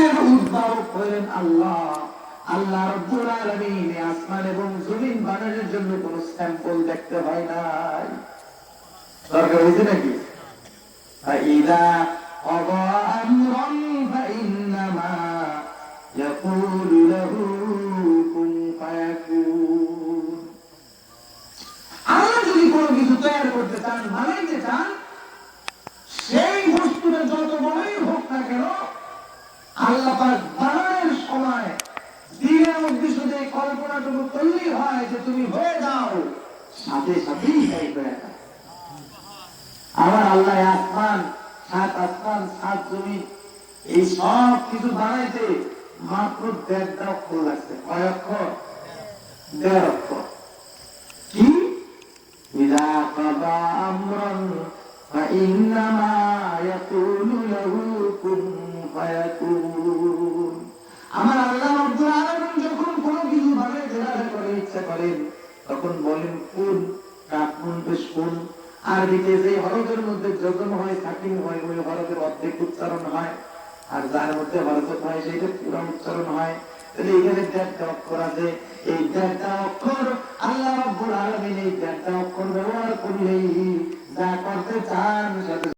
এর উদ্ভাবক হলেন আল্লাহ। আল্লাহ রাব্বুল আলামিন আসমান এবং জমিন বানানোর জন্য কোন স্যাম্পল দেখতে হয় নাই। দরকার হয়েছে নাকি? ফাইদা ক্বাদা আমরান ফাইন্নামা ইয়াকুলু লাহু কুন ফায়াকুন। আল্লাহ যদি কোনো কিছু তৈরি করতে চান, বানাইতে চান, সেই বস্তুটা যত বড়ই হোক না কেন, আল্লাহ পাক বানানোর সময় দিনের মধ্যে শুধু কল্পনাটুকু করলেই হয় যে তুমি হয়ে যাও, সাথে সাথেই তাই হয়ে যায়। আমার আল্লাহ আসমান, সাত জমিন, এই সব কিছু বানাইতে মাত্র 1.5 অক্ষর লাগছে। কয় অক্ষর? 1.5 অক্ষর। কি? ইযা ক্বাদা আমরান ফাইন্নামা ইয়াকুলু লাহু কুন ফায়াকুন। আমার আল্লাহ রাব্বুল আলামিন যখন কোনো কিছু বানাইতে করে ইচ্ছা করেন, তখন বলেন কুন, কাকুন পেশ কুন। আরবিতে যে হরফের মধ্যে যজম হয়, সাকিন হয়, ওই হরফের অর্ধেক উচ্চারণ হয়, আর যার মধ্যে হরকত হয় সেটা পুরো উচ্চারণ হয়। তাহলে এখানে 1.5 অক্ষর আছে। এই 1.5 অক্ষর আল্লাহ রাব্বুল আলামিন এই 1.5 অক্ষর ব্যবহার করলেই যা করতে চান সাথে